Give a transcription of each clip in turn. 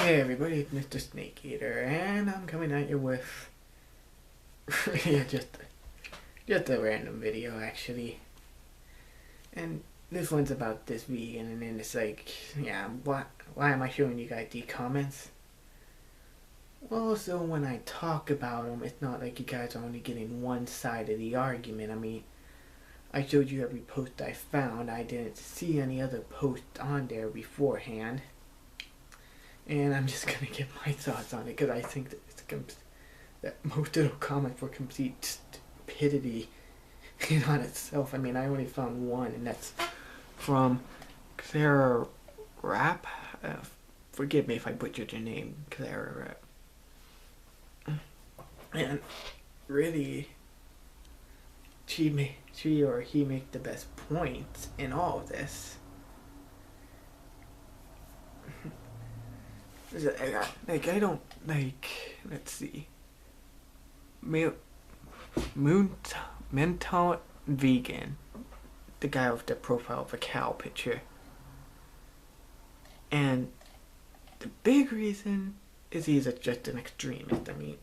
Hey everybody, it's Mr. Snake Eater, and I'm coming at you with yeah, just a random video actually. And this one's about this vegan, and then it's like, yeah, why am I showing you guys these comments? Well, so when I talk about them, it's not like you guys are only getting one side of the argument. I mean, I showed you every post I found. I didn't see any other posts on there beforehand. And I'm just gonna give my thoughts on it because I think that most of the comments were complete stupidity in on itself. I mean, I only found one, and that's from Clara Rapp. Forgive me if I butchered your name, Clara Rapp. And really, she or he make the best points in all of this. Like, I don't, like, let's see. Militant Vegan, the guy with the profile of a cow picture. And the big reason is he's just an extremist. I mean,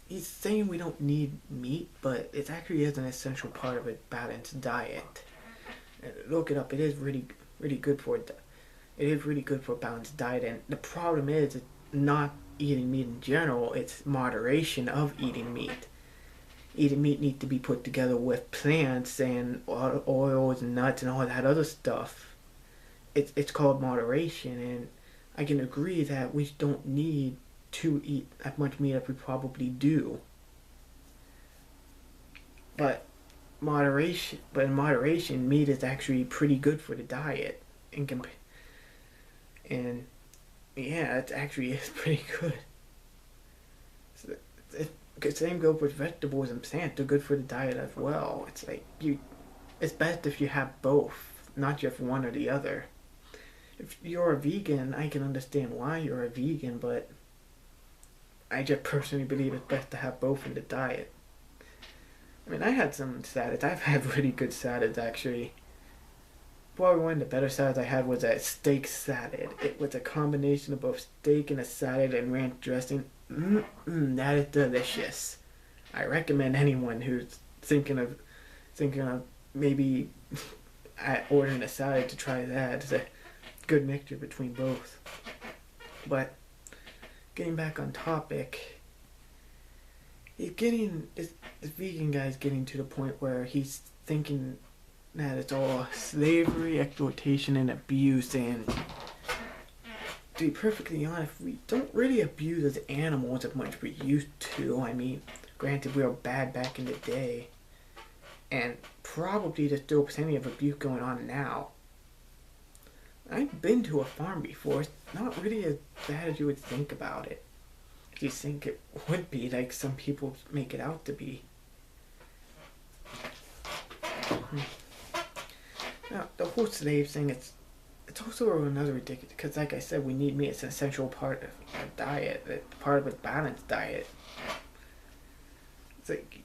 he's saying we don't need meat, but it actually is an essential part of a balanced diet. Look it up, it is really good for it. It is really good for a balanced diet, and the problem is it's not eating meat in general, it's moderation of eating meat. Eating meat needs to be put together with plants and oils and nuts and all that other stuff. It's called moderation, and I can agree that we don't need to eat as much meat as we probably do. But in moderation, meat is actually pretty good for the diet and yeah, it actually is pretty good. So same goes with vegetables and plants. They're good for the diet as well. It's like it's best if you have both, not just one or the other. If you're a vegan, I can understand why you're a vegan, but I just personally believe it's best to have both in the diet. I mean, I had some salads. I've had really good salads actually. Probably one of the better salads I had was a steak salad. It was a combination of both steak and a salad and ranch dressing. That is delicious. I recommend anyone who's thinking of maybe ordering a salad to try that. It's a good mixture between both. But getting back on topic, this vegan guy's getting to the point where he's thinking that it's all slavery, exploitation, and abuse. And to be perfectly honest, we don't really abuse as animals as much as we used to. I mean, granted, we were bad back in the day, and probably there's still plenty of abuse going on now. I've been to a farm before. It's not really as bad as you would think about it. If you think it would be, like some people make it out to be. Now, the whole slave thing, it's also another ridiculous, because like I said, we need meat. It's an essential part of our diet. It's part of a balanced diet. It's like,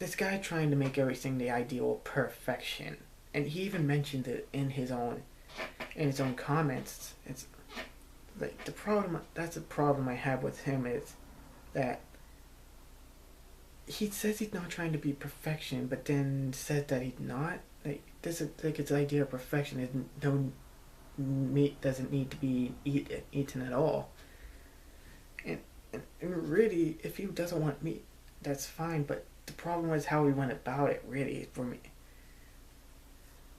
this guy trying to make everything the ideal of perfection. And he even mentioned it in his own comments. It's like, that's the problem I have with him, is that he says he's not trying to be perfection, but then says that he's not. Like, this is like his idea of perfection is no meat doesn't need to be eaten at all. And really, if he doesn't want meat, that's fine. But the problem is how he went about it. Really, for me,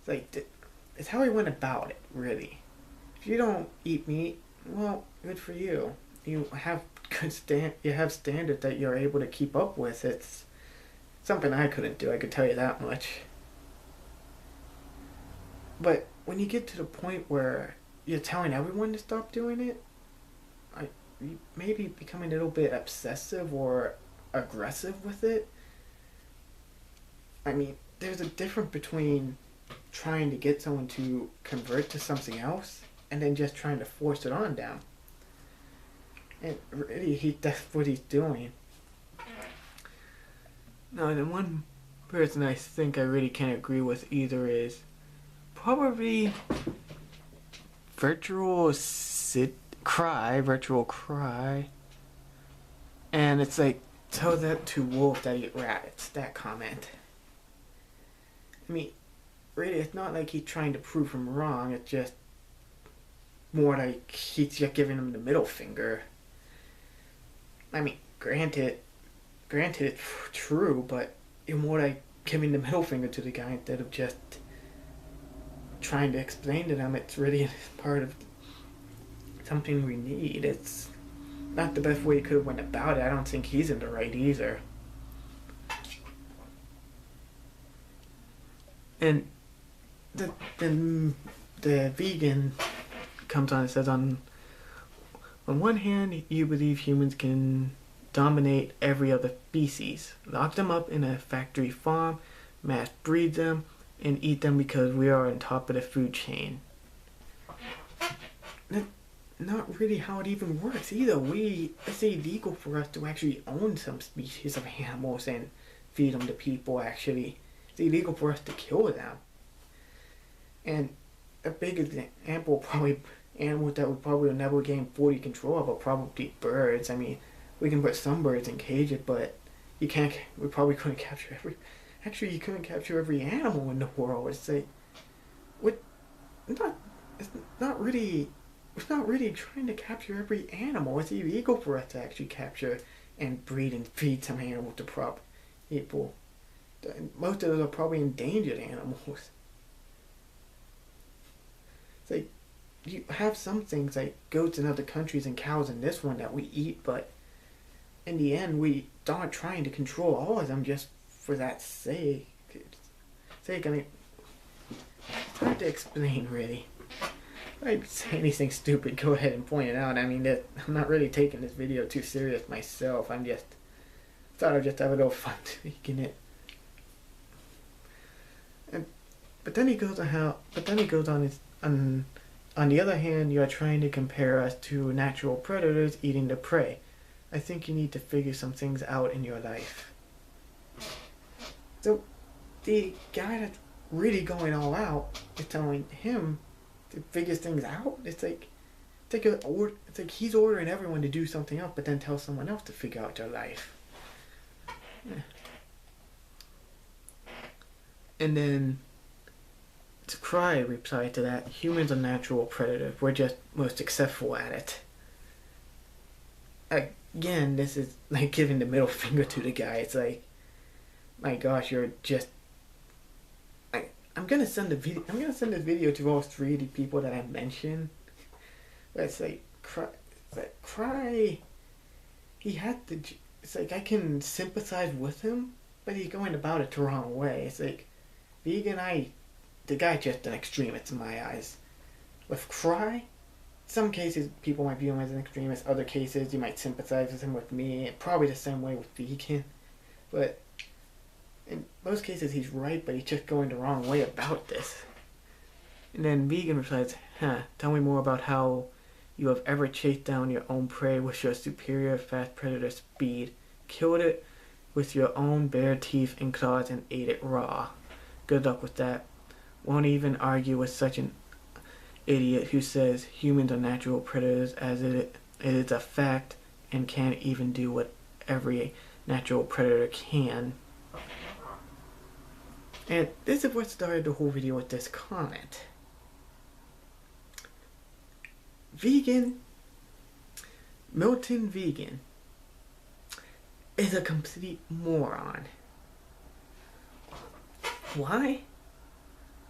it's how he went about it. Really, if you don't eat meat, well, good for you. You have you have standards that you're able to keep up with. It's something I couldn't do. I could tell you that much. But when you get to the point where you're telling everyone to stop doing it, you maybe becoming a little bit obsessive or aggressive with it. I mean, there's a difference between trying to get someone to convert to something else and then just trying to force it on them. And really, that's what he's doing. Now, the one person I think I really can't agree with either is probably cry, virtual cry, and it's like, tell that to wolves that eat rabbits, that comment. I mean, really, it's not like he's trying to prove him wrong, it's just more like he's just giving him the middle finger. I mean, granted it's true, but you're more like giving the middle finger to the guy instead of just trying to explain to them it's really part of something we need. It's not the best way he could have went about it. I don't think he's in the right either. And the vegan comes on and says, on one hand, you believe humans can dominate every other species, lock them up in a factory farm, mass breed them, and eat them because we are on top of the food chain. That's not really how it even works either. It's illegal for us to actually own some species of animals and feed them to people, actually. It's illegal for us to kill them. And a big example, probably animals that we probably will never gain fully control of are probably birds. I mean, we can put some birds in cages, but we probably couldn't capture every. Actually, you couldn't capture every animal in the world. It's like, it's not really trying to capture every animal. It's illegal for us to actually capture and breed and feed some animals to people. Most of those are probably endangered animals. It's like, you have some things like goats in other countries and cows in this one that we eat, but in the end, we aren't trying to control all of them just for that sake. I mean, it's hard to explain, really. If I say anything stupid, go ahead and point it out. I mean, I'm not really taking this video too serious myself. Thought I'd just have a little fun making it. But then he goes on the other hand, you are trying to compare us to natural predators eating the prey. I think you need to figure some things out in your life. So, the guy that's really going all out is telling him to figure things out. It's like he's ordering everyone to do something else, but then tell someone else to figure out their life. Yeah. And then to cry replied to that, humans are natural predators. We're just most successful at it. Again, this is like giving the middle finger to the guy. It's like, my gosh, you're just. I'm gonna send this video to all three of the people that I mentioned. It's like cry. He had to. It's like I can sympathize with him, but he's going about it the wrong way. It's like, the guy's just an extremist in my eyes. With cry, some cases people might view him as an extremist. Other cases you might sympathize with him. With me, probably the same way with vegan. But in most cases he's right, but he's just going the wrong way about this. And then vegan replies, tell me more about how you have ever chased down your own prey with your superior fast predator speed, killed it with your own bare teeth and claws, and ate it raw. Good luck with that. Won't even argue with such an idiot who says humans are natural predators, as it is a fact and can't even do what every natural predator can. And this is what started the whole video with this comment. Militant Vegan is a complete moron. Why?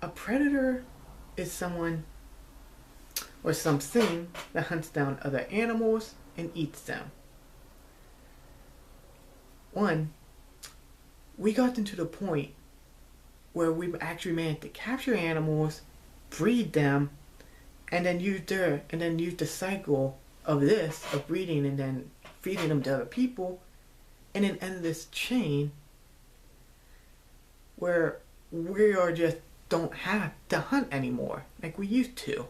A predator is someone or something that hunts down other animals and eats them. We got into the point where we actually managed to capture animals, breed them, and then use the cycle of breeding and then feeding them to other people, and then end this chain where we don't have to hunt anymore like we used to.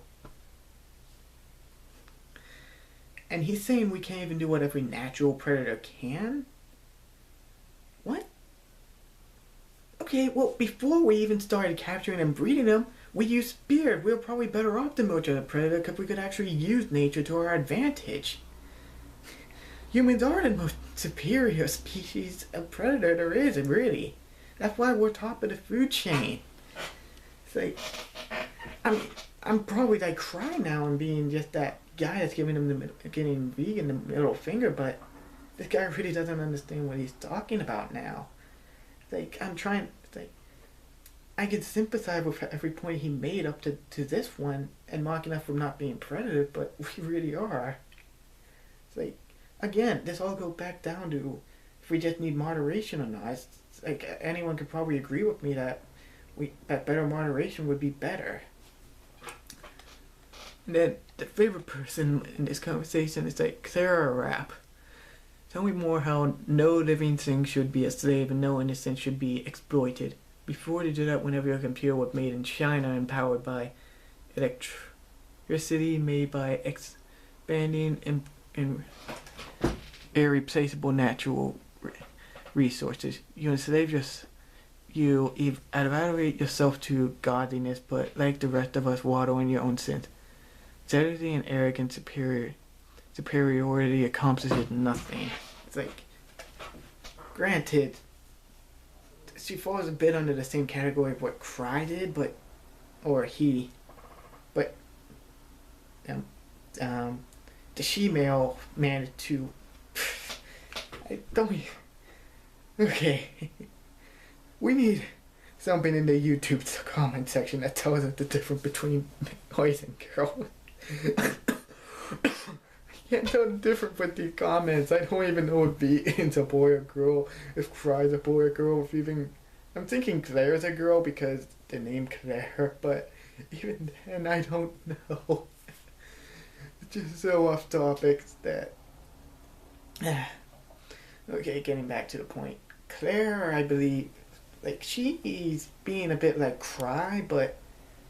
And he's saying we can't even do what every natural predator can? What? Okay, well, before we even started capturing and breeding them, we use spears. We're probably better off than most other predator because we could actually use nature to our advantage. Humans are the most superior species of predator there is, really. That's why we're top of the food chain. It's like, I'm probably like crying now and being just that guy that's getting vegan the middle finger, but this guy really doesn't understand what he's talking about now. It's like, it's like, I can sympathize with every point he made up to this one and mocking us for not being predator, but we really are. It's like, again, this all goes back down to if we just need moderation or not. It's like anyone could probably agree with me that better moderation would be better. And then the favorite person in this conversation is like Clara Rapp. Tell me more how no living thing should be a slave and no innocent should be exploited. Before they did that, whenever your computer was made in China and powered by electricity made by expanding and irreplaceable natural resources, you enslave you evaluate yourself to godliness, but like the rest of us, waddle in your own sins. Zealotry and arrogant superiority accomplishes nothing. It's like, granted, she falls a bit under the same category of what Cry did, but the she-male managed to. I don't. Okay, we need something in the YouTube comment section that tells us the difference between boys and girls. I can't tell the difference with these comments. I don't even know if Vegan's a boy or girl, if Cry's a boy or girl, if even... I'm thinking Claire's a girl because the name Claire, but even then I don't know. It's just so off topic that... Okay, getting back to the point. Claire, I believe, like, she's being a bit like Cry, but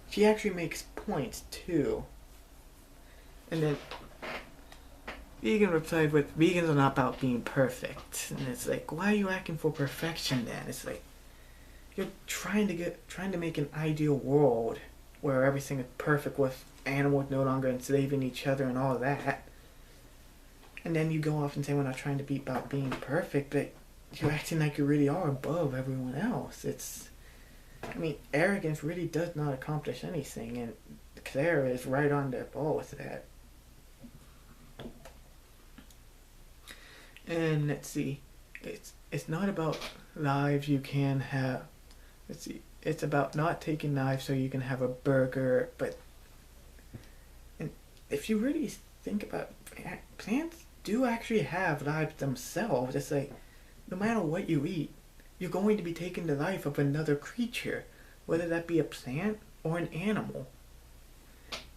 she actually makes points too. And then Vegan replied with, vegans are not about being perfect. And it's like, why are you asking for perfection then? It's like, you're trying to make an ideal world where everything is perfect with animals no longer enslaving each other and all that. And then you go off and say we're not trying to be about being perfect, but you're acting like you really are above everyone else. Arrogance really does not accomplish anything, and Claire is right on the ball with that. And let's see, it's not about lives you can have. Let's see, it's about not taking knives so you can have a burger. And if you really think about it, plants do actually have lives themselves. It's like, no matter what you eat, you're going to be taking the life of another creature, whether that be a plant or an animal.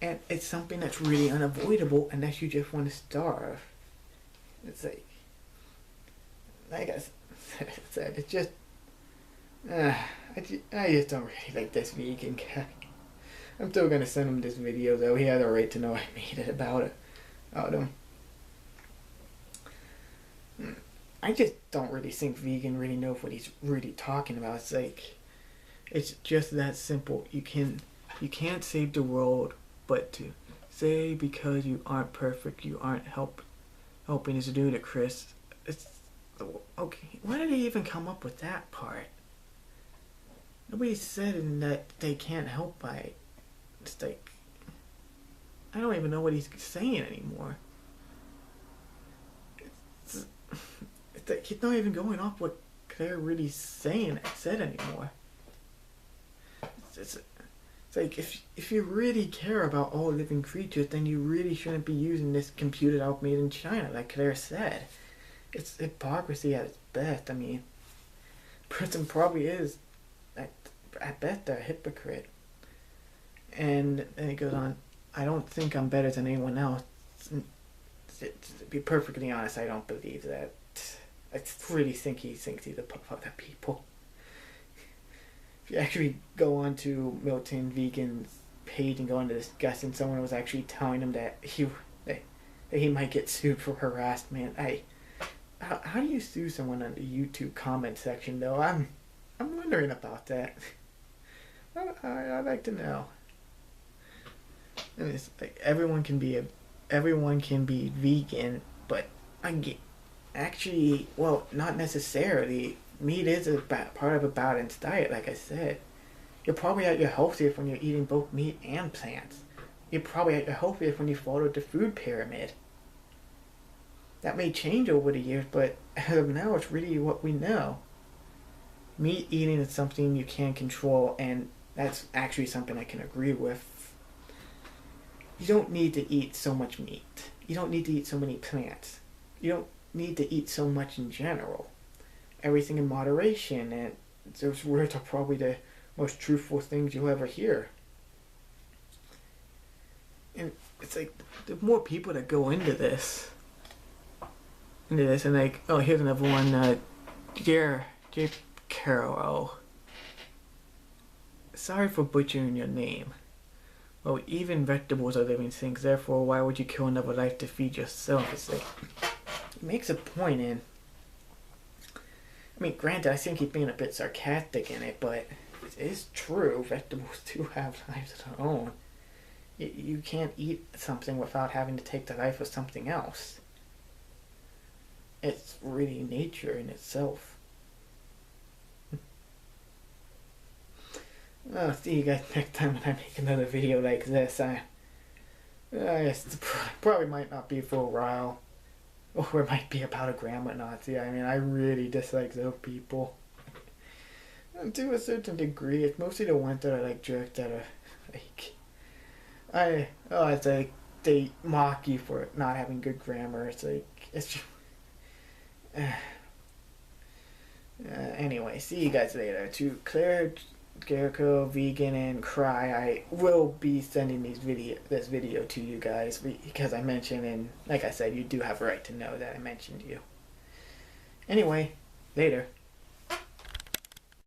And it's something that's really unavoidable unless you just want to starve. It's like I said, it's just, I just don't really like this vegan guy. I'm still gonna send him this video though. He had a right to know I made it about him. I just don't really think vegan really knows what he's really talking about. It's like, it's just that simple. You can't save the world, but to say because you aren't perfect, you aren't helping is ludicrous. It's okay. Why did he even come up with that part? Nobody said that they can't help by it. It's like, I don't even know what he's saying anymore. It's like he's not even going off what Claire really said anymore. It's like, if you really care about all living creatures, then you really shouldn't be using this computer that was made in China, like Claire said. It's hypocrisy at its best. The person probably is, at best, a hypocrite. And then he goes on, I don't think I'm better than anyone else. To be perfectly honest, I don't believe that. I really think he thinks he's above other people. If you actually go on to Militant Vegan's page and go into discussion, someone was actually telling him that he might get sued for harassment. How do you sue someone on the YouTube comment section though? I'm wondering about that. I'd like to know. And it's like everyone can be vegan, but I get actually, well, not necessarily. Meat is a part of a balanced diet, like I said. You're probably at your healthiest when you're eating both meat and plants. You're probably at your healthiest when you follow the food pyramid. That may change over the years, but as of now, it's really what we know. Meat eating is something you can control, and that's actually something I can agree with. You don't need to eat so much meat. You don't need to eat so many plants. You don't need to eat so much in general. Everything in moderation, and those words are probably the most truthful things you'll ever hear. And it's like, there's more people that go into this. And like, oh, here's another one, J. Carroll. Sorry for butchering your name. Well, even vegetables are living things, therefore why would you kill another life to feed yourself? It's like, he makes a point in, I mean, granted, I think he's being a bit sarcastic in it, but it is true, vegetables do have lives of their own. You can't eat something without having to take the life of something else. It's really nature in itself. I'll see you guys next time when I make another video like this. I guess it probably might not be for a while. Or it might be about a grandma Nazi. I mean, I really dislike those people. And to a certain degree, it's mostly the ones that are like jerks that are like... it's like they mock you for not having good grammar. It's like, it's just... anyway, see you guys later. To Claire, Jericho, Vegan, and Cry, I will be sending this video to you guys because I mentioned, and like I said, you do have a right to know that I mentioned you. Anyway, later.